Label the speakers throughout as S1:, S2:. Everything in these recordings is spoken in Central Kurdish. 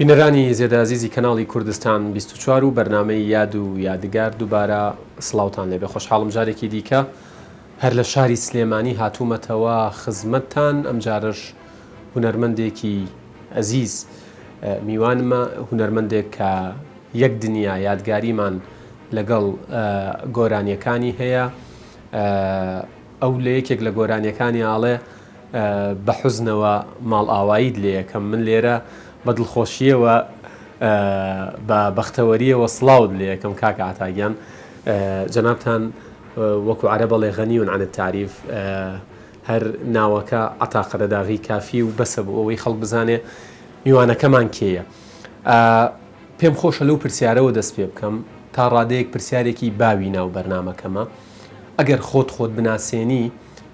S1: بینەرانی زێدەعزیزی کەناڵی کوردستان 24 و بەرنامەی یاد و یادگار دووبارە سڵاوتان لێبێ. خۆشحاڵم جارێکی دیکە هەر لە شاری سلێمانی هاتوومەتەوە خزمەتتان. ئەم جارش هونەرمەندێکی ئەزیز میوانمە، هونەرمەندێک کە یەک دنیا یادگاریمان لەگەڵ گۆرانیەکانی هەیە. ئەو لە یەکێک لە گۆرانیەکانی ئاڵێ بە حوزنەوە ماڵ ئاواییت لێ یەکەم، من لێرە بە دڵخۆشیەوە بە بەختەوەریەوە سڵاوت لێ یەکەم. کاکە عەتاگیان، جەنابتان وەکو عەرە بەڵێ غەنیون عن التعریف، هەر ناوەکە عەتا قەرەداغی کافی و بەسە بۆ ئەوەی خەڵک بزانێ میوانەکەمان کێیە. پێم خۆشە لەو پرسیارەوە دەست پێ بکەم تا ڕادەیەک پرسیارێکی باوی ناو بەرنامەکەمە. ئەگەر خۆت بناسێنی،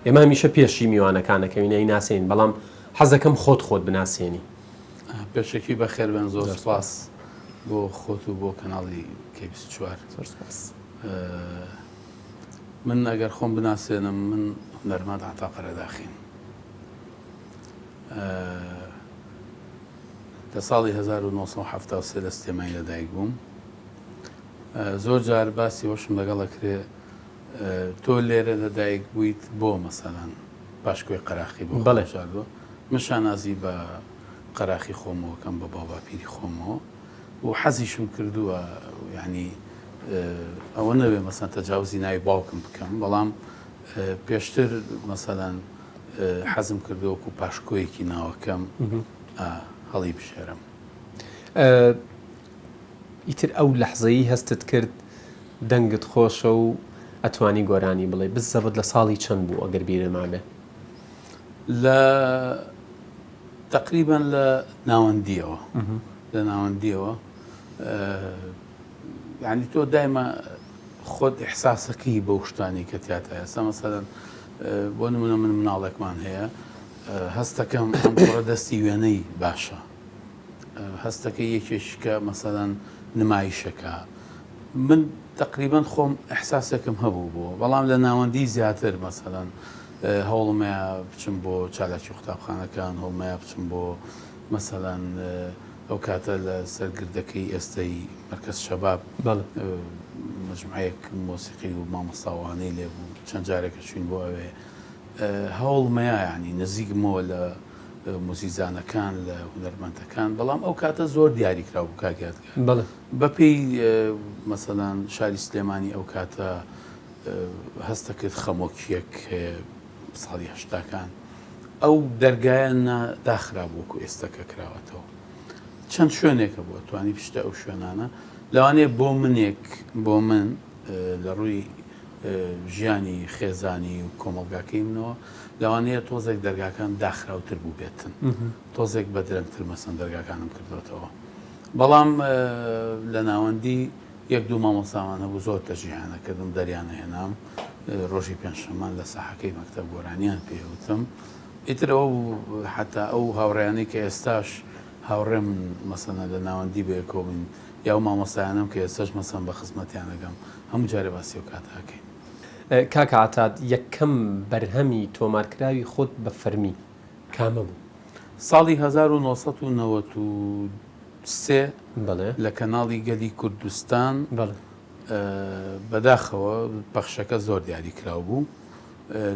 S1: ئێمە میشە پێشی میوانەکانەکەوینەی ناسێن، بەڵام حەزەکەم خۆت بناسێنی.
S2: پێشێکی بەخێر بن، زۆر سپاس بۆ خۆت و بۆ کەناڵی K24. من ئەگەر خۆم بناسێنم، من هونەرمەند عەتا قەرەداغیم. لە ساڵی 1970 لە سلێمانی لەدایک بووم. زۆر جار باسی وەشم لەگەڵ ئەکرێ، تۆ لێرە لەدایک بوویت بۆ مەسەلەن پاشکۆی قەراخی بۆ بەڵێژاردۆ، من شانازی بە قەراخی خۆمەوەکەم بە باوباپیری خۆمەوە و حەزیشم کردووە، یعنی ئەوە نەبێ مەسەن تەجاوزی ناوی باوکم بکەم، بەڵام پێشتر مەسەلەن حەزم کردووەکو پاشکۆیەکی ناوەکەم هەڵی بشێرم.
S1: ئیتر ئەو لەحزەیی هەستت کرد دەنگت خۆشە و ئەتوانی گۆرانی بڵێ بزەبت لە ساڵی چەند بوو ئەگەر بیرەما بێ؟
S2: لە تقریبا لە ناوەندیەوە یعنی تۆ دایمە خۆت ئیحساسەکەی بەو شتانی کە تیاتە. ئێستا مەسەلەن بۆ نمونە من مناڵێکمان هەیە، هەستەکەم ئەم کوڕە دەستی وێنەی باشە، هەستەکە یەکێشکە مەسەلەن نمایشەکە. من تقریبا خۆم ئەحساسێکم هەبوو بۆ، بەڵام لە ناوەندی زیاتر مەسەلەن هەوڵمەیە بچم بۆ چالاکی قوتابخانەکان، هەوڵمەیە بچم بۆ مەسەلەن ئەو کاتە لە سەرگردەکەی ئێستای مەرکەز شەباب مەجموعەیەک مۆسیقی و مامۆستاوانەی لێبوو، چەند جارێکە چوین بۆ ئەوێ. هەوڵمەیە ینی نزیکمەوە لە موزیزانەکان، لە هونەرمەندەکان، بەڵام ئەو کاتە زۆر دیاریکرا بوو کاگاتگە بەپێی مەسەلەن شاری سلێمانی ئەو کاتە هەستە کرد خەمۆکیەک ساڵی هەشتاکان، ئەو دەرگایە داخرا بووکو ئێستاکە کراوەتەوە. چەند شوێنێکە بووە توانی پشتە ئەو شوێنانە لەوانەیە بۆ من لە ڕووی ژیانی خێزانی و کۆمەڵگاکەی منەوە لەوانەیە تۆزێک دەرگاکان داخراوتر بوو بێتن، تۆزێک بە درەنگتر مەسەن دەرگاکانم کردوێتەوە. بەڵام لە ناوەندی یەک دوو مامۆستامان هەبوو، زۆر تەشجیعانەکردم، دەریانە هێنام، ڕۆژی پێنجشەمان لە ساحەکەی مەکتەب گۆرانیان پێوتم. ئیتر ئەو حتا ئەو هاوڕێیانەی کە ئێستاش هاوڕێم مەسەنە لە ناوەندی بەیەکەوە بووین، یا و مامۆستایانم کە ئێستاش مەسەن بە خزمەتیان ئەگەم، هەموو جارێ باسی و کاتاکەین.
S1: کاکە عەتاد، یەکەم بەرهەمی تۆمارکراوی خۆت بە فەرمی کامە بوو؟
S2: ساڵی 1993 لە کەناڵی گەلی کوردستان بەداخەوە پەخشەکە زۆر دیاریکراو بوو،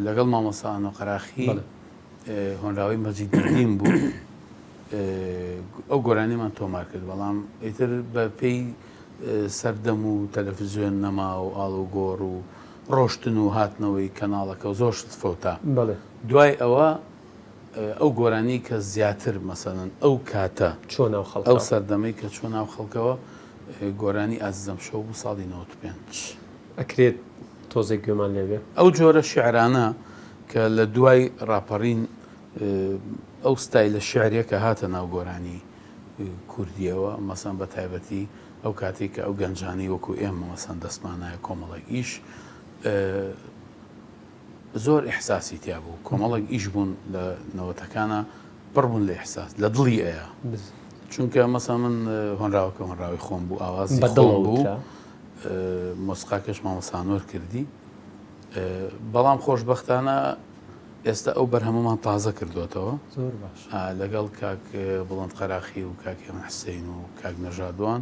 S2: لەگەڵ مامۆستا ئانۆ قەراخی هۆنراوی مەجیددین بوو. ئەو گۆرانیمان تۆمار کرد، بەڵام ئیتر بە پێی سەردەم و تەلەڤیزیۆن نەما و ئاڵ و گۆڕ و ڕۆشتن و هاتنەوەی کەناڵەکە و زۆر شت فەوتا. دوای ئەوە ئەو گۆرانی کە زیاتر مەسەلەن ئەو کاتە ئەو سەردەمەی کە چۆن ناو خەڵکەوە گۆرانی ئازیزەم شەو بوو ساڵی 95.
S1: ئەکرێت تۆزێک گوێمان لێبێ
S2: ئەو جۆرە شیعرانە کە لە دوای ڕاپەڕین ئەو ستایلە شیعریە کە هاتە ناو گۆرانی کوردیەوە، مەسەن بە تایبەتی ئەو کاتێک کە ئەو گەنجانی وەکو ئێمە مەسەن دەستمانایە کۆمەڵێک ئیش زۆر ئیحساسی تیا بوو، کۆمەڵێک ئیش بوون لە نەوەتەکانە پڕبوون لە ئیحساس لە دڵی ئەیە، چونکە مەسەن من هۆنراوەکە هۆنراوی خۆم بوو، ئاوازی خۆم بوو، مۆسیقاکەش مامۆستا نۆر کردی، بەڵام خۆشبەختانە ئێستا ئەو بەرهەمەمان تازە کردوێتەوە
S1: زۆر باش
S2: لەگەڵ کاک بڵند قەراخی و کاکێمە حسین و کاک نەژادوان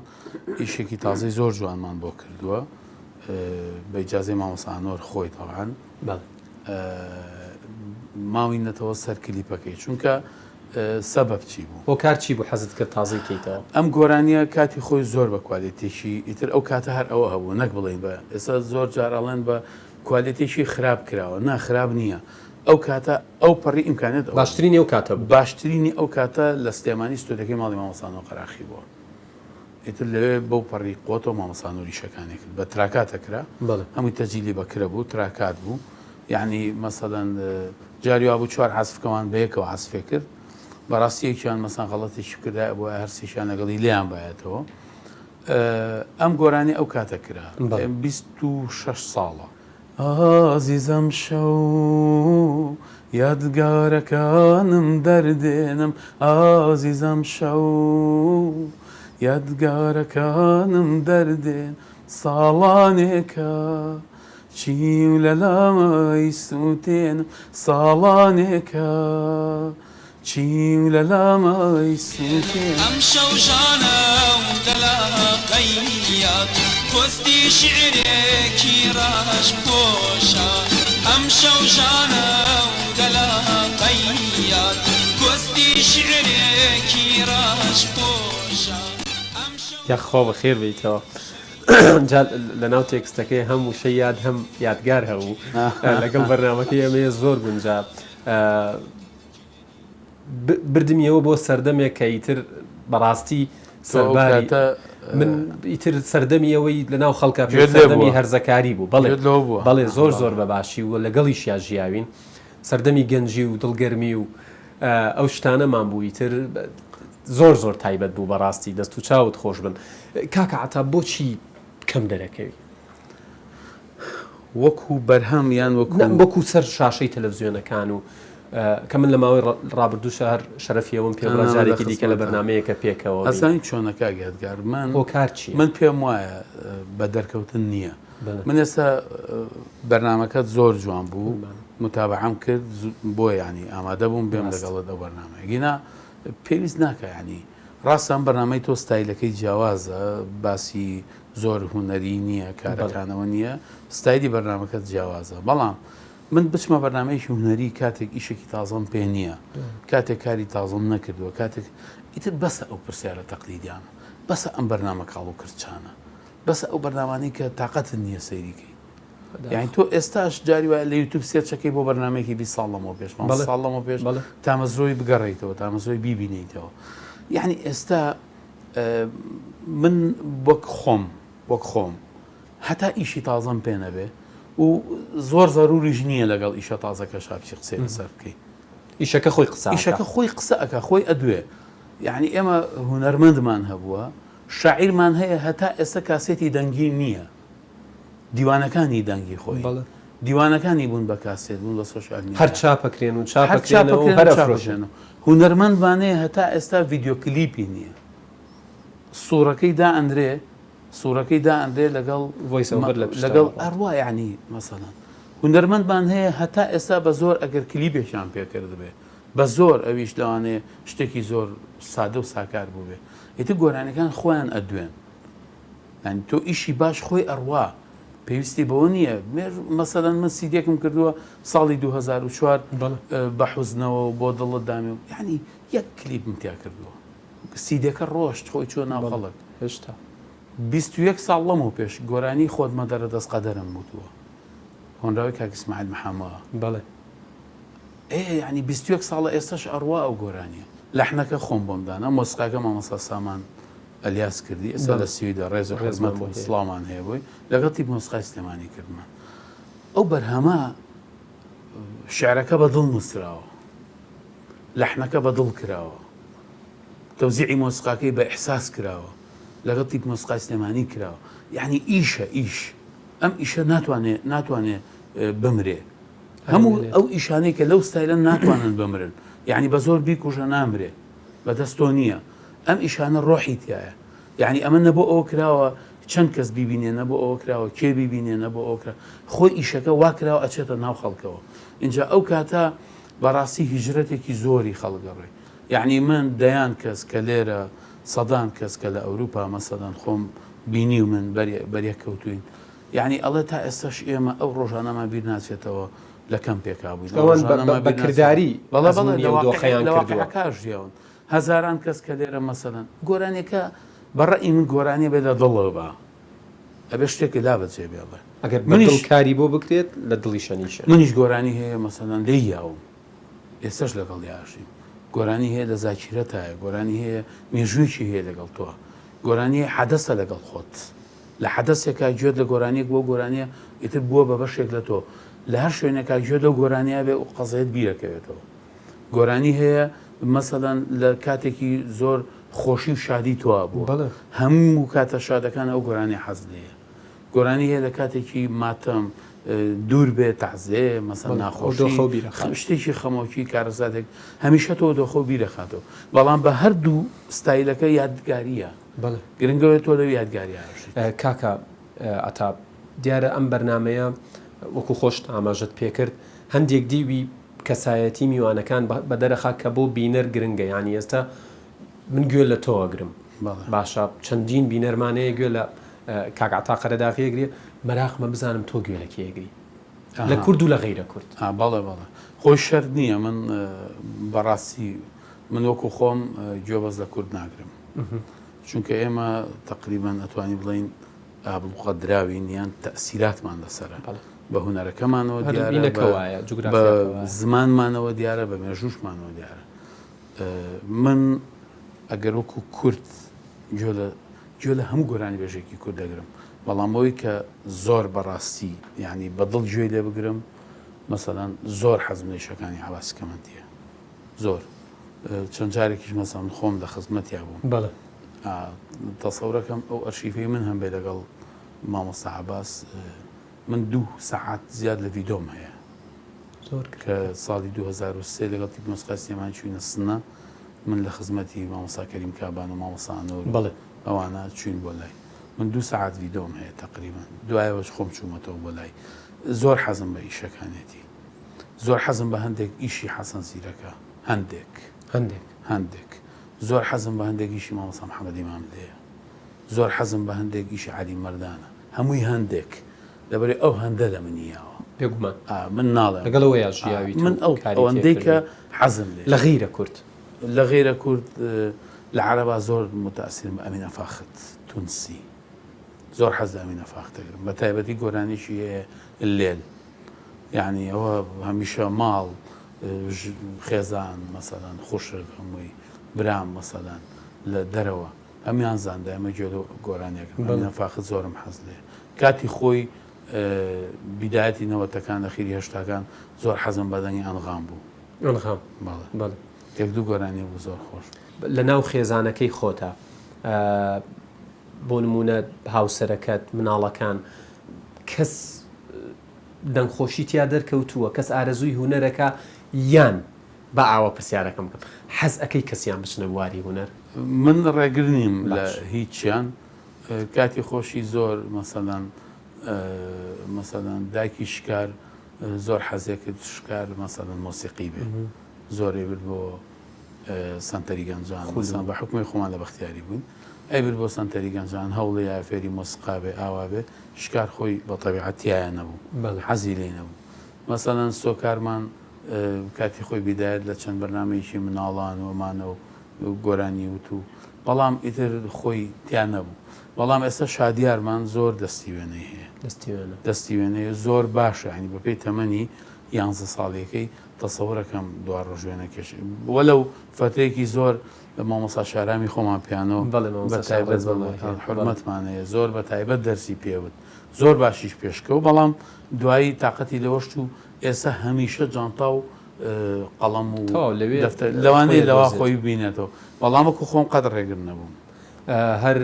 S2: ئیشێکی تازەی زۆر جوانمان بۆ کردووە بە ئیجازەی مامۆسانۆر خۆی تەواان ماوینەتەوە سەر کلیپەکەی چونکە سەبەب چی بوو
S1: بۆ کار چی بوو حەزت کرد تازەی کەیتەوە
S2: ئەم گۆرانیە کاتی خۆی زۆر بە کوالێتێکی ئیتر ئەو کاتە هەر ئەوە هەبوو نەک بڵێن بە ئێستا زۆر جارەڵێن بە کوالێتێکی خراپ کراوە ناخراب نییە ئەو کاتە ئەو پەڕی ئیمکانێت
S1: باشترینی ئەو کاتە
S2: باشترینی ئەو کاتە لە سلێمانی ستۆدەکەی ماڵی مامۆسانۆ قەراخی بووە ئیتر لەوێ بەو پەڕی قۆتەوە مامۆسانۆری شەکانی کرد بە تراکاتەکرا
S1: بەڵێ
S2: هەمووی تەجیلی بەکرە بوو تراکات بوو یعنی مەسەڵەن جاریوا بوو چوار حەسفکەوان بەیەکەوە حەسفێ کرد بەڕاستیەکیان مەسان غەڵەتێکی کردای بۆ هەرسیشان لەگەڵی لیان بایەتەوە ئەم گۆرانی ئەو کاتە کرا 26 ساڵە ئازیزەم شەو یادگارەکانم دەردێنم ئازیزەم شەو یادگارەکانم دەردێن ساڵانێکە چی و لە لامەی سووتێنم ساڵانێکە چی و لە لامەی سووتێن
S3: ئەم شەوژانە دەلاقەیات کۆستی شعرێکی ڕاش پۆشە ئەم شەوژانە دەلاقەیات کۆستی شعرێکی ڕاش پۆشە
S1: یاخوا بەخێر بیتەوە لە ناو تێکستەکەی هەموو شەی یاد هەم یادگار هەبوو لەگەڵ بەرنامەکەی ئەمەیە زۆر گونجا بردمیەوە بۆ سەردەمێک کە ئیتر بەڕاستی سەرباری من ئیتر سەردەمیەوەی لە ناو خەڵکە سەردەمی هەرزەکاری بوو بەڵێ زۆر زۆر بەباشی و لەگەڵیشیا ژیاوین سەردەمی گەنجی و دڵگەرمی و ئەو شتانەمان بوو ئیتر زۆر زۆر تایبەت بوو بەڕاستی دەست و چاوت خۆش بن کاکە عەتا بۆچی کەم دەرەکەوی
S2: وەکو بەرهەم یان
S1: وەکو سەر شاشەی تەلەڤیزیۆنەکان و کە من لە ماوەی ڕابردوو شەهر شەرەفیەوەم پێ ڕاجارێکی دیکە لە بەرنامەیەکە پێکەوە
S2: ئەزانی چۆنەکە گەدگارمان
S1: بۆ کار چی
S2: من پێم وایە بە دەرکەوتن نییە من ئێستا بەرنامەکەت زۆر جوان بوو متابعەم کرد بۆ ینی ئامادە بووم بێم لەگەڵت ئەو بەرنامەیەگینا پێویست ناکە ینی ڕاستان بەرنامەی تۆ ستایلەکەی جیاوازە باسی زۆر هوەری نییە کارەکانەوە نییە ستایلی بەرنامەکەت جیاوازە بەڵام من بچمە بەرنامەیەکی هوەری کاتێک ئیشێکی تازەم پێ نییە کاتێک کاری تازەم نەکردووە کاتێک ئیتر بەسە ئەو پرسیارە تەقلیدیانە بەسە ئەم بەرنامە کاڵ و کردچانە بەسە ئەو بەرنامانەی کە تااقەتت نییە سەیریکەی یعنی تۆ ئێستاش جاری وایە لە یوتیوب سێرچەکەی بۆ بەرنمێکی 20 ساڵەمەوە پێش ساڵەمەوە پێش تامەزۆی بگەڕێیتەوە تامەزۆی بیبینیتەوە یعنی ئێستا من وەک خۆم هەتا ئیشی تازەم پێ نەبێ و زۆر ضروریش نییە لەگەڵ ئیشە تازەکە شاپچی قسەی لەسەر بکەیت
S1: ئیشەکە خۆی قسە
S2: ئیشەکە خۆی قسە ئەکە خۆی ئەدوێ یعنی ئێمە هونەرمەندمان هەبووە شاعیرمان هەیە هەتا ئێستا کاسێتی دەنگی نییە دیوانەکانی دەنگی خۆی دیوانەکانی بوون بە کاسێت بوون لە سۆشیال میدیا
S1: هەر چاپەکرێن و چاپەکرێنەوە هەرەفرۆشێنەوە
S2: هونەرمەندوانەیە هەتا ئێستا ڤیددیۆکلیپی نییە سوورەکەی دائەندرێ لەگەڵ ئەڕوا یعنی مەسەڵەن هونەرمەندمان هەیە هەتا ئێستا بە زۆر ئەگەر کلیپێکیان پێکرد بێ بە زۆر ئەویش لەوانەیە شتێکی زۆر سادە و ساکار بوو بێ ئیتر گۆرانەکان خۆیان ئەدوێن ینی تۆ ئیشی باش خۆی ئەڕوا پێویستی بەوە نییە مەسەلەن من سیدێکم کردووە ساڵی 2004 بە حوزنەوە بۆ دڵت دامی و یعنی یەک کلیپم تیا کردووە سیدەکە ڕۆشت خۆی چۆ ناو خەڵک
S1: هێشتا
S2: 21 ساڵ لەمەوە پێش گۆرانی خۆت مەدەرە دەست قەدەرم بووتووە هۆنراوی کاک ئیسماعیل محەمەوە
S1: بەڵێ
S2: ینی 21 ساڵە ئێستاش ئەڕوا ئەو گۆرانیە لەحنەکە خۆم بۆمدانە مۆسیقاکە مامۆستا سامان ئەلیاس کردی ئێستا لە سویدە ڕێز و خزمەت سڵامان هەیە بووی لەگەڵ تیپ مۆسیقای سلێمانی کردمان ئەو بەرهەمە شعرەکە بە دڵ نووسراوە لەحنەکە بە دڵ کراوە تەوزیعی مۆسیقاکەی بە ئیحساس کراوە لەگەڵ تیپ مۆسیقای سلێمانی کراوە یعنی ئیش ئەم ئیشە ناتوانێت بمرێ هەموو ئەو ئیشانەی کە لەو ستایلە ناتوانن بمرن یعنی بە زۆر بیکوژە نامرێ بەدەستۆ نییە ئەم ئیشانە ڕۆحی تایە یعنی ئەمە نەبۆ ئەوە کراوە چەند کەس بیبینێ نەبوو ئەوە کراوە کێ بیبینێ نەبوو ئەوە کرا خۆی ئیشەکە وا کراوە ئەچێتە ناو خەڵکەوە اینجا ئەو کاتە بەڕاستی هیجرەتێکی زۆری خەڵگەڕێ یعنی من دەیان کەس کە لێرە سەدان کەس کە لە ئەوروپا مەسەدان خۆم بینی و من بەریەکەوتوین یعنی ئەڵێ تا ئێستاش ئێمە ئەو ڕۆژانەمان بیر ناچێتەوە لە کەم پێکابووین
S1: بەکردداری
S2: کاژیاون هەزاران کەس کە لێرە مەسەدان گۆرانێکە بەڕێی من گۆرانیە بێ لە دڵەوە بە ئەبێ شتێکی لا بەجێ بێڵێ
S1: ئەگەر منیش کاری بۆ بکرێت لە دڵی شەنیشە
S2: منیش گۆرانی هەیە مەسەدان لێ یاوم ئێستش لەگەڵ یاشیم گۆرانی هەیە لە زاکیرەتایە گۆرانی هەیە مێژوویکی هەیە لەگەڵ تۆ گۆرانی حەدەسە لەگەڵ خۆت لە حەدەسێکا گوێت لە گۆرانیەک بۆ گۆرانیە ئیتر بووە بە بەشێک لە تۆ لە هەر شوێنێکا گوێت لە گۆرانیا بێ و قەزەیەت بیرەکەوێتەوە گۆرانی هەیە مەسەدان لە کاتێکی زۆر خۆشی و شادی تۆ بوو هەموو کاتە شادەکان ئەو گۆرانی حەز لێیە گۆرانی هەیە لە کاتێکی ماتەم دوور بێت تەعزێ مەسەڵەن ناخۆشی شتێکی خەمۆکی کارەزادێک هەمیشە تۆ دۆخۆ بیرەخاتەوە بەڵام بە هەردوو ستایلەکە یادگاریە گرنگەوە تۆ لەوی یادگاریە
S1: کاکە ئەتا دیارە ئەم بەرنمەیە وەکو خۆشت ئاماژت پێکرد هەندێک دیوی کەسایەتی میوانەکان بە دەرەخا کە بۆ بینەر گرنگە یانی ئێستا من گوێ لە تۆوەگرم باشە چەندین بینەرمانەیە گوێ لە کاکعتا قەرەداغیەگری مەراخمە بزانم تۆ گوێ لە کێگری لە کورد و لە غەیرە کورد
S2: بەڵێ بەڵێ خۆی شەر نییە من بەڕاستی من وەکو خۆم گوێبەز لە کورد ناگرم چونکە ئێمە تقریبان ئەتوانی بڵین ئابلوقە دراوین یان تەسیراتمان لەسەرە بە هونەرەکەمانەوە دیارە بە زمانمانەوە دیارە بە مێژوشمانەوە دیارە من ئەگەر وەکو کورد گوێ لە هەموو گۆرانی بێژێکی کورد دەگرم بەڵامەوەی کە زۆر بەڕاستی یعنی بەدڵ گوێ لێ بگرم مەسەڵەن زۆر حەزم لە شەکانی حەواسکەمەندیە زۆر چەند جارێکیش مەسەڵەن خۆم لە خزمەتیا بووم تەسەورەکەم ئەو ئەرشیفەی من هەم بێ لەگەڵ مامۆستا عەباس من 2 سەعات زیاد لە ڤیدۆم هەیە کە ساڵی 2003 لەگەڵ تیپنۆسقای سلێمانی چووینە سنە من لە خزمەتی مامۆستا کەریم کابان و مامۆستا ئەنۆر ئەوانە چوین بۆ لای من 2 سەعات ڤیدۆم هەیە تقریبان دوایەوەش خۆم چوومەتەوە بۆ لای زۆر حەزم بە ئیشەکانێتی زۆر حەزم بە هەندێک ئیشی حەسەن زیرەکە هەندێک زۆر حەزم بە هەندێک ئیشی مامۆستا محەممەد ئیمام لێیە زۆر حەزم بە هەندێک ئیشی عەلی مەردانە هەمووی هەندێک لەبەرێ ئەو هەندە لە منیەوە
S1: پێگومان
S2: من ناڵێ
S1: لەگەڵەوە ژیاوی
S2: من ئەوەندەی کە حەزم لێ
S1: لە غەیرە کورد
S2: لە غەیرە کورد لە عەرەبا زۆر متەئەسیرم بە ئەمینە فاخت تونسی زۆر حەز لە ئەمینە فاخت دەگرم بە تایبەتی گۆرانیشی هەیە لێل یعنی ئەوە هەمیشە ماڵ خێزان مەسەڵەن خوشک هەمووی برام مەسەڵەن لە دەرەوە ئەمیان زاندا ئەمە گوێ لە گۆرانیەکەم ئەمینە فاخت زۆرم حەز لێ کاتی خۆی بیدایەتی نەوەتەکان لە خیری هێشتاکان زۆر حەزم بەدەنگی ئەنغام بوو یەک دوو گۆرانی بوو زۆر خۆش
S1: لە ناو خێزانەکەی خۆتە بۆ نمونە هاوسەرەکەت مناڵەکان کەس دەنگخۆشی تیا دەرکەوتووە کەس ئارەزووی هونەرەکە یان بە ئاوە پرسیارەکەم بکەم حەز ئەەکەی کەسیان بچنە بواری هونەر
S2: من ڕێگر نیم لە هیچیان کاتی خۆشی زۆر مەسەڵەن دایکی شکار زۆر حەزێکت شکار مەسەڵەن مۆسیقی بێ زۆرێ برد بۆ سەنتەری گەنجان بە حکومی خۆمان لە بەختیاری بوون ئەی برد بۆ سەنتەری گەنجان هەوڵی یافێری مۆسیقا بێ ئاوا بێ شکار خۆی بە تەبیعەتیایە نەبوو حەزی لێ نەبوو مەسەڵەن سۆکارمان کاتی خۆی بیدایەت لە چەند بەرنامەیەکی مناڵان ومانە و گۆرانی وت و بەڵام ئیتر خۆی تیا نەبوو بەڵام ئێستا شادیارمان زۆر دەستی وێنەی هەیە دەستی وێنەیە زۆر باشە ینی بەپێی تەمەنی 11 ساڵێکەکەی تەسەورەکەم دوا ڕۆژوێنە کێش وەلەو فترێکی زۆر لە مامۆستا شارامی خۆمان پیانۆ بە تایبەت حرمەتمانەیە زۆر بە تایبەت دەرسی پێوت زۆر باشیش پێشکە و بەڵام دوایی تااقەتی لەوەشت و ئێستا هەمیشە جانتا و قەڵەم و لەوانەیە لەوا خۆی بینێتەوە بەڵامەکو خۆم قەت ڕێگر نەبووم
S1: هەر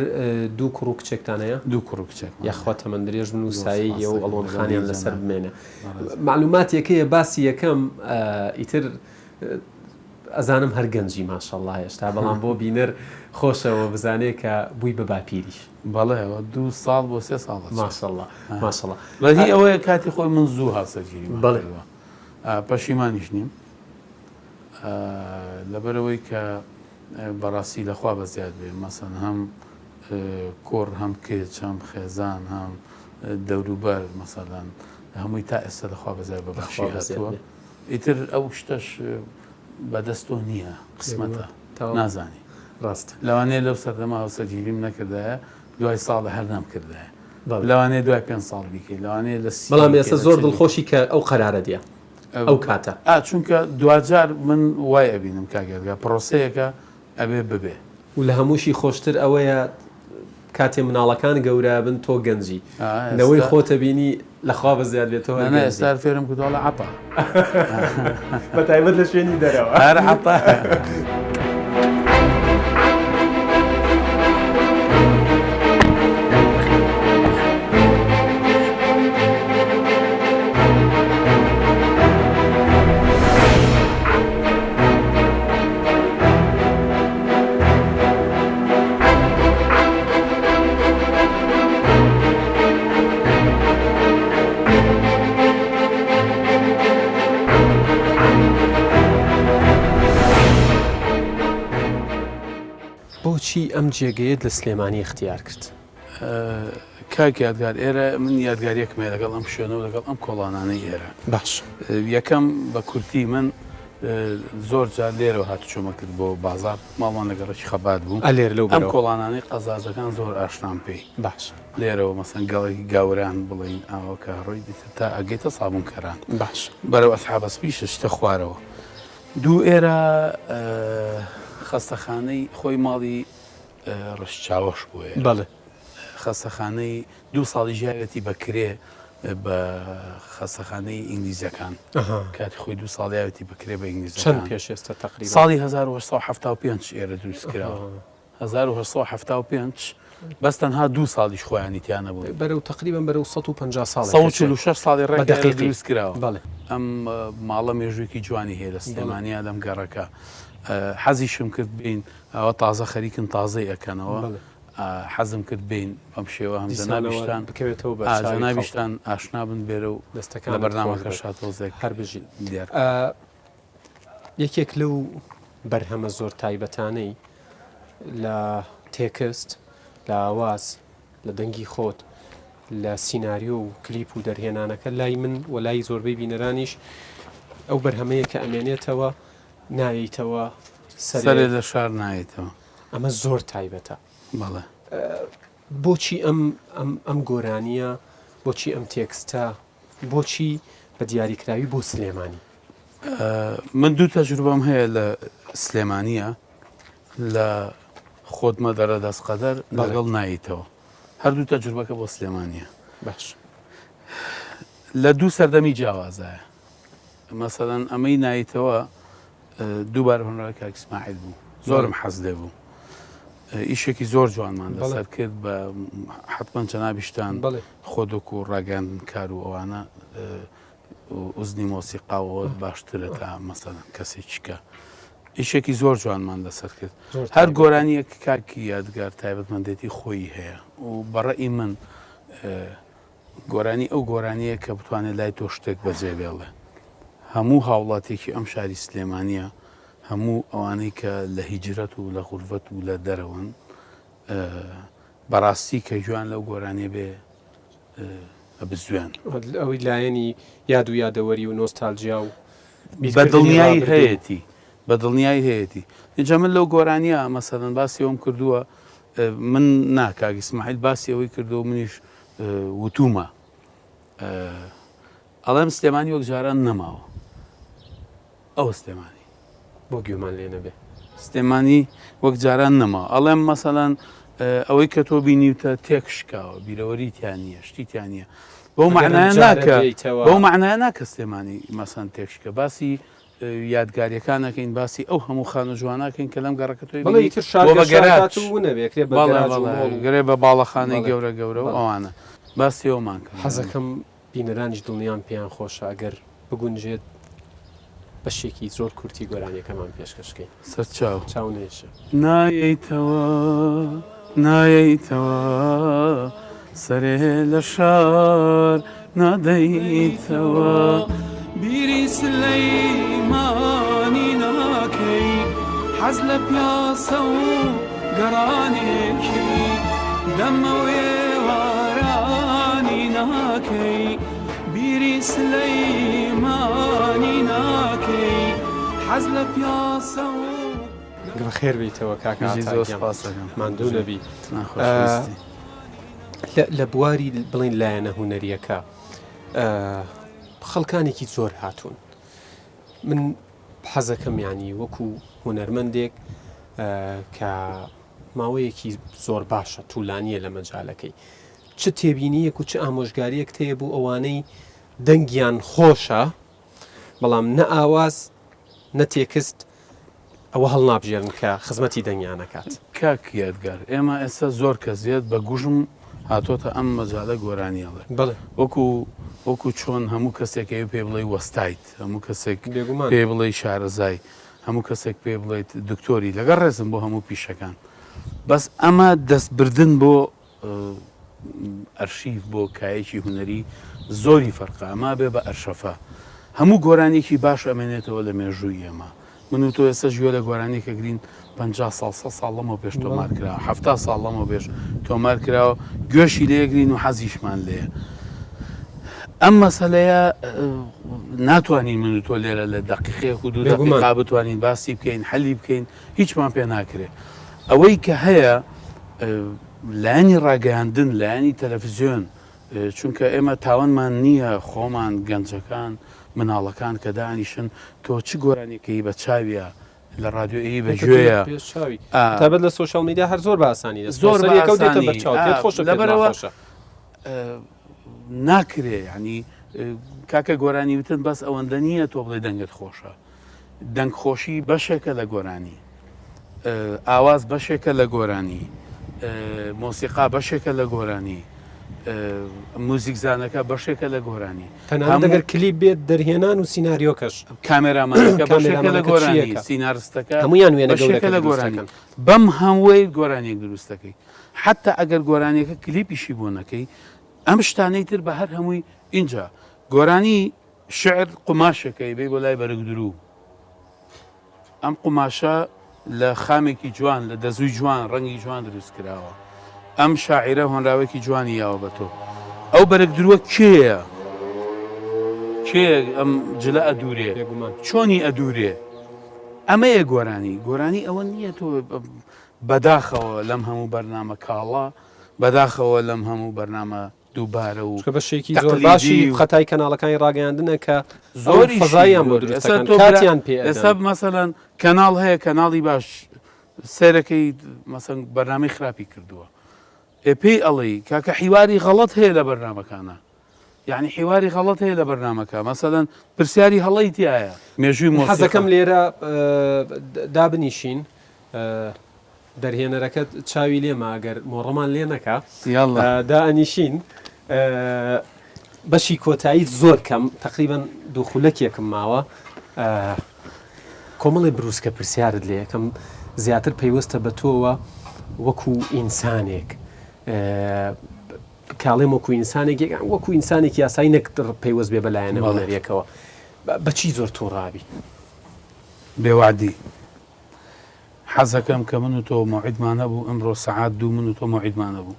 S1: دوو کوڕ و کچێکتانەیە
S2: دوو کوڕ و کچێک
S1: یاخوا تەمەندرێژ من و سایە و ئەڵۆنخانیان لەسەر بمێنە معلومات یەکەیە باسی یەکەم ئیتر ئەزانم هەر گەنجی ماشەڵڵا هێشتا بەڵام بۆ بینەر خۆشەوە بزانێ کە بووی بە باپیریش
S2: بەڵێەوە 2 ساڵ بۆ 3 ساڵ
S1: ماشەڵڵا
S2: بەهی ئەوەیە کاتی خۆی من زوو هاسەگیری بەڵێ پەشیمانیش نیم لەبەرەوەی کە بەڕاستی لەخوا بە زیاد بێ مەسەن هەم کۆڕ هەم کێچ هەم خێزان هەم دەوروبەر مەسەلەن هەمووی تا ئێستا لەخوا بە زیاد بەبەخشی هاتووە ئیتر ئەو شتەش بەدەست تۆ نییە قسمەتە نازانی
S1: ڕاست
S2: لەوانەیە لەو سەردەما هەوسەگیریم نەکردایە دوای ساڵە هەر نامکردایە لەوانەیە دوای 5 ساڵ بیکەی لەوانەیە لە
S1: بەڵام ئێستا زۆر دڵخۆشی کە ئەو قەرارە دیە ئەو کاتە
S2: چونکە دوجار من وای ئەبینم کاگەرگا پرۆسەیەەکە ئەبێ ببێ
S1: و لە هەمووشی خۆشتر ئەوەیە کاتێ مناڵەکان گەورە بن تۆ گەنجی لەوەی خۆتە بینی لەخوا بە زیاد بێتەوە
S2: ئێستا فێرم کردووە لە عپا
S1: بە تایبەت لە شوێنی دەرەوە
S2: هەر عپا
S1: بۆچی ئەم جێگەیەت لە سلێمانی اختیار کرد
S2: کاک یادگار ئێرە من یادگاریەکمێ لەگەڵ ئەم شوێنەوە لەگەڵ ئەم کۆڵانانەی ئێرە
S1: باش
S2: یەکەم بە کورتی من زۆر جار لێرەوە هاتوچۆمە کرد بۆ بازار ماڵمان لەگەڕێکی خەبات بوو
S1: ئەلێر لەو
S2: ئەم کۆڵانانەی قەزازەکان زۆر ئاشنام پێی
S1: باش
S2: لێرەوە مەسەن گەڵێکی گاوران بڵین ئاوەکە ڕۆی دیتە تا ئەگەیتە سابوونکەران
S1: باش
S2: بەرەو ئەسحاب سپیشە شتە خوارەوە دوو ئێرە خەستەخانەی خۆی ماڵی ڕشچاوەش بووە
S1: بەڵێ
S2: خەستەخانەی دوو ساڵی ژیاوەتی بەکرێ بە خەستەخانەی ئینگلیزەکان کاتی خۆی دوو ساڵیاوەتی بکرێ بە ئینگلیزەکان
S1: چەند پێش ئێستا تقریبا
S2: ساڵی 1975 ئێرە دروستکراوە 1975 بەس تەنها دوو ساڵیش خۆیانی تیانە بوو
S1: بەرەو تقریبا بەرەو 150 ساڵ
S2: 146 ساڵی ڕێک دروستکراوە
S1: بەڵێ
S2: ئەم ماڵە مێژوویەکی جوانی هەیە لە سلێمانیا لەم گەڕەکە حەزیشم کرد بین ئەوە تازە خەریکن تازەی ئەەکەنەوە حەزم کرد بین ئەم شێوە هەم دەنابیشتان
S1: بکەوێتەوە
S2: نابیشتان ئاشنا بن بێرە و
S1: دەستەکان
S2: لە بەرنامەکە شاتۆزێک
S1: هەر بژین
S2: دیار
S1: یەکێک لەو بەرهەمە زۆر تایبەتانەی لە تێکست لە ئاواز لە دەنگی خۆت لە سیناریۆ و کلیپ و دەرهێنانەکە لای من و لای زۆربەی بینەرانیش ئەو بەرهەمەیە کە ئەمێنێتەوە نایەیتەوە
S2: سەرێ لە شار نایێتەوە
S1: ئەمە زۆر تایبەتە
S2: بەڵێ
S1: بۆچی ئەم گۆرانیە بۆچی ئەم تێکستە بۆچی بە دیاریکراوی بۆ سلێمانی
S2: من دوو تەجروبەم هەیە لە سلێمانیە لە خۆتمە دەرە دەستقەدەر لەگەڵ ناییتەوە هەردوو تەجروبەکە بۆ سلێمانیە
S1: باش
S2: لە دوو سەردەمی جیاوازایە مەسەڵەن ئەمەی ناییتەوە دووبار هۆنەرە کاک ئیسماعیل بوو زۆرم حەز لێ بوو ئیشێکی زۆر جوانمان لەسەر کرد بە حتمەن جەنابیشتان خۆدۆک و ڕاگەاندن کار و ئەوانە ئوزنی مۆسیقاوە باشترە تا مەسەڵەن کەسێکیکە ئیشێکی زۆر جوانمان لەسەر کرد هەر گۆرانیەک کاکی یادگار تایبەتمەندێتی خۆی هەیە و بەڕێی من گۆرانی ئەو گۆرانیە کە بتوانێت لای تۆ شتێک بەجێ بێڵێ هەموو هاوڵاتێکی ئەم شاری سلێمانیە هەموو ئەوانەی کە لە هیجرەت و لە غوربەت و لە دەرەوەن بەڕاستی کە جوان لەو گۆرانێ بێ بزوێن
S1: ئەوەی لایەنی یاد و یادەوەری و نۆستالژیا و
S2: بە دڵنیایی هەیەی بە دڵنیایی هەیەی اینجا من لەو گۆرانیە مەسەڵەن باسی ئەوم کردووە من ناکاک ئیسماعیل باسی ئەوەی کردو منیش وتومە ئەڵێم سلێمانی وەک جاران نەماوە ئەوە سلێمانی
S1: بۆ گوێمان لێ نەبێ
S2: سلێمانی وەک جاران نەما ئەڵێم مەسەڵەن ئەوەی کە تۆ بینیوتە تێکشکاوە بیرەوەریتیان نیە شتیتیان نییە بەو معنایە ناکە بەو معنایە ناکە سلێمانی مەسەن تێکشکە باسی یادگاریەکانەکەین باسی ئەو هەموو خانە جواناکەین کە لەم گەڕەکەتۆی گەرێ بە باڵەخانەی گەورە گەورە و ئەوانە باسی ئەومان کرد
S1: حەزەکەم بینەرانیش دڵنیان پێیان خۆشە ئەگەر بگونجێت بەشێکی زۆر کورتی گۆرانیەکەمان پێشکەشکەین
S2: سەرچاو
S1: چاو نێشە
S2: نایەیتەوە سەرێ لە شار نادەیتەوە
S3: بیری سلەیمانی حەز لە پیاسە و گەڕانێکی دەمە وێوارانی ناکەی بیری سلەیمانی ناکەی حەز لە پیاسە و
S1: خێر بیتەوە ماندوو نەبی لە بواری بڵین لایەنە هونەریەکە خەڵکانێکی زۆر هاتوون من حەزەکەم ینی وەکو هونەرمەندێک کە ماوەیەکی زۆر باشە توولانیە لە مەجالەکەی چ تێبینیەک و چ ئامۆژگاریەک تەیە بوو ئەوانەی دەنگیان خۆشە بەڵام نە ئاواز نەتێکست ئەوە هەڵنابژێرن کە خزمەتی دەنگیانەکات
S2: کاک یادگار ئێمە ئێستا زۆر کەزیێت بە گوژم هاتۆتە ئەم مەجالە گۆرانیەڵێ وەکو چۆن هەموو کەسێکی پێ بڵێ وەستایت هەموو کەسێک پێ بڵێ شارەزای هەموو کەسێک پێ بڵێت دکتۆری لەگەڵ ڕێزم بۆ هەموو پیشەکان بەس ئەمە دەستبردن بۆ ئەرشیف بۆ کایەکی هونەری زۆری فەرقە ئەما بێ بە ئەرشەفە هەموو گۆرانێکی باش ئەمێنێتەوە لە مێژووی ئێمە من و تۆ ئێستا ژێ لە گۆرانێکە گرین 50 ساڵ 100 ساڵ لەمەوە پێش تۆمار کرا 70 ساڵ لەمەوە پێش تۆمار کراوە گوێشی لێگرین و حەزیشمان لێە ئەم مەسەلەیە ناتوانین من و تۆ لێرە لە دقیقێک و دوو دقیقا بتوانین باسی بکەین حەلی بکەین هیچمان پێ ناکرێت ئەوەی کە هەیە لایەنی ڕاگەیاندن لایەنی تەلەڤیزیۆن چونکە ئێمە تاوانمان نییە خۆمان گەنجەکان مناڵەکان کە دانیشن تۆ چ گۆرانێکی بە چاویە لە ڕادیۆیی بەگوێیە
S1: تابەت لە سۆشال میدیا هەر زۆر باسانی
S2: زۆر
S1: لەبەرەوە
S2: ناکرێ ینی کاکە گۆرانی وتن بەس ئەوەندە نییە تۆ بڵێ دەنگت خۆشە دەنگ خۆشی بەشێکە لە گۆرانی ئاواز بەشێکە لە گۆرانی مۆسیقا بەشێکە لە گۆرانی موزیکزانەکە بەشێکە لە گۆرانی
S1: تەنانەت دەگەر کلیپ بێت دەرهێنان و سیناریۆکەش
S2: کامێرامانەکە بەشێکە لە گۆرانی سینارستەکە
S1: هەمویان
S2: بەشێکە لە گۆرانی بەم هەمووی گۆرانێک دروستەکەی حتا ئەگەر گۆرانێکە کلیپیشی بۆ نەکەی ئەم شتانەی تر بە هەر هەمووی اینجا گۆرانی شعر قماشەکەی بێ بۆ لای بەرەگدرو ئەم قماشە لە خامێکی جوان لە دەزووی جوان ڕەنگی جوان دروست کراوە ئەم شاعیرە هۆنراوێکی جوانی یاوە بە تۆ ئەو بەرەگدرووە کێیە ئەم جلە ئەدورێ چۆنی ئەدورێ ئەمەیە گۆرانی ئەوە نییە تۆ بەداخەوە لەم هەموو بەرنامە کاڵا بەداخەوە لەم هەموو بەرنامە دووبارە و
S1: بەشێکی زۆر باشی خەتای کەناڵەکانی ڕاگەیاندنە کە زۆری فەزاییان بۆ دروستەکەن
S2: ئێستا مەسەلەن کەناڵ هەیە کەناڵی باش سێرەکەی مەسەن بەرنامەی خراپی کردووە پێی ئەڵێ کاکە حیواری غەڵەت هەیە لە بەرنامەکانە یعنی حیواری غەڵەت هەیە لە بەرنامەکە مەسەلەن پرسیاری هەڵەی تایە مێژووی
S1: حەزەکەم لێرە دابنیشین دەرهێنەرەکە چاوی لێمە ئەگەر مۆڕەمان لێ نەکا دائنیشین بەشی کۆتایی زۆر کەم تقریبان دوو خولەکێکم ماوە کۆمەڵی بروسکە پرسیارت لێ یەکەم زیاتر پەیوەستە بە تۆوە وەکو ئینسانێک کاڵێم وەکو ئینسانێک وەکو ئینسانێک یاسایی نەکتر پەیوەست بێ بەلایەنە هونەریەکەوە بەچی زۆر تۆڕابی
S2: بێوادی حەزەکەم کە من و تۆ مەوعیدمانە بوو ئەمڕۆ سەعات دوو من و تۆ مەوعیدمانە بوو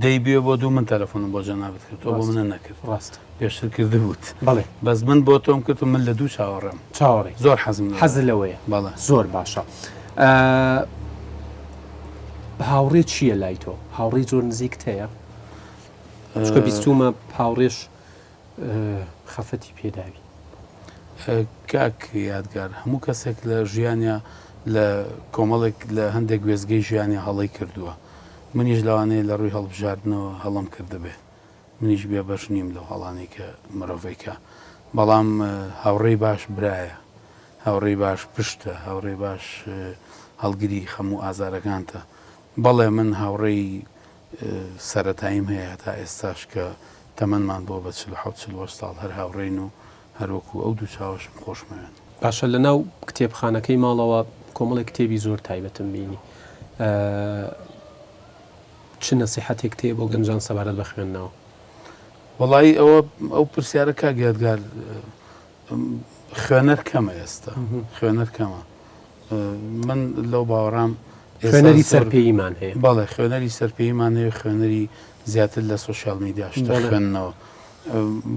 S2: دەیبێ بۆ دوو من تەلەفۆنم بۆ جەنابەت کرد تۆ بۆ منە نەکرد
S1: ڕاست
S2: پێشتر کرده بوت
S1: بەڵێ
S2: بەس من بۆ تۆم کرد و من لە دوو چاوەڕێم
S1: چاوەڕێ
S2: زۆر حەزم
S1: حەز لەوەیە
S2: بەڵێ
S1: زۆر باشە هاوڕێ چییە لای تۆ هاوڕێی زۆر نزیک هەیە چکە بیستومە هاوڕێش خەفەتی پێداوی
S2: کاک یادگار هەموو کەسێک لە ژیانیا لە کۆمەڵێک لە هەندێک وێزگەی ژیانی هەڵی کردووە منیش لەوانەیە لە ڕووی هەڵبژاردنەوە هەڵم کردبێ منیش بێ بەش نیم لەو هەڵانەی کە مرۆڤێکە بەڵام هاوڕێی باش برایە هاوڕێی باش پشتە هاوڕێی باش هەڵگیری هەموو ئازارەکانتە بەڵێ من هاوڕێی سەرەتاییم هەیە تا ئێستاش کە تەمەنمان بۆ بە 47 ساڵ هەر هاوڕێین و هەروەکو ئەو دوو چاوەشم خۆشمەوێن
S1: باشە لەناو کتێبخانەکەی ماڵەوە کۆمەڵێک کتێبی زۆر تایبەتم بینی چ نەسیحەتێک تێ بۆ گەنجان سەبارەت بە خوێندنەوە
S2: وەڵی ئەو پرسیارە کاگەدگار خوێنەر کەمە ئێستا خوێنەر کەمە من لەو باوەڕام
S1: خوێنەری سەرپێیمان هەیە.
S2: بەڵێ خوێنەری سەرپێیمان هەیە، خوێنەری زیاتر لە سوۆشیال میدیا شتە خوێندنەوە.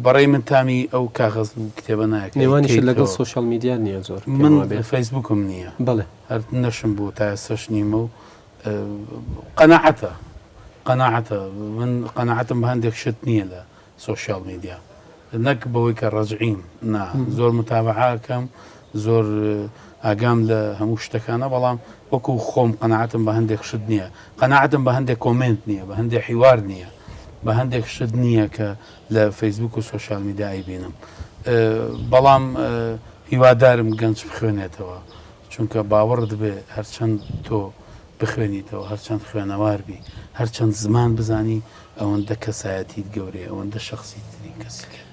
S2: بەڕێی من تامی ئەو کاغەز و کتێبە نایەک
S1: نێوانیش لەگەڵ سوۆشیال میدیا نییە زۆر.
S2: من فەیسبووکم نییە،
S1: بەڵێ
S2: هەر نەشم بوو تا ئێستاش نیمە و قەناعەتە من قەناعەتم بە هەندێک شت نییە لە سوۆشیال میدیا، نەک بەوەی کە ڕەجعیم نا زۆر متابعاکەم، زۆر ئاگام لە هەموو شتەکانە، بەڵام وەکو خۆم قەناعەتم بە هەندێک شت نییە، قەناعەتم بە هەندێک کۆمنت نییە، بە هەندێک حیوار نییە، بە هەندێک شت نییە کە لە فەیسبوک و سوۆشیال میدیایی بینم. بەڵام هیوادارم گەنج بخوێنێتەوە، چونکە باوەڕ دەبێ هەرچەند تۆ بخوێنیتەوە، هەرچەند خوێنەوار بی، هەرچەند زمان بزانی، ئەوەندە کەسایەتیت گەورەیە، ئەوەندە شخصی تری کەسیکێت.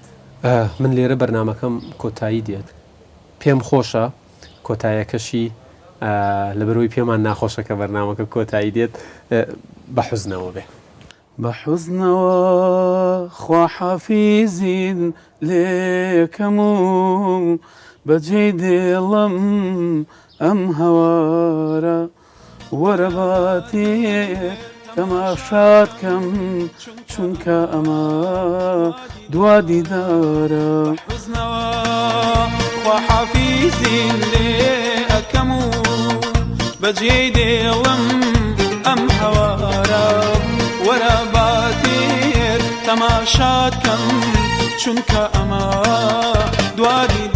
S1: من لێرە بەرنمەکەم کۆتایی دێت، پێم خۆشە کۆتایەکەشی لەبەرەوەی پێمان ناخۆشە کە بەرنمەکە کۆتایی دێت بە حوزنەوە بێ.
S2: بە حوزنەوە خواحافیزین لێکەم و بەجێی دێڵم ئەم هەوارە وەرە باتێ تەماشات کەم چونکە ئەمە دوا دیدارە.
S3: حزنەوە خواحافیزین لێکەم و بەجێی دێڵم ئەم هەوارە وەرە باتێ تەماشات کەم چونکە ئەمە دوا دیدارە.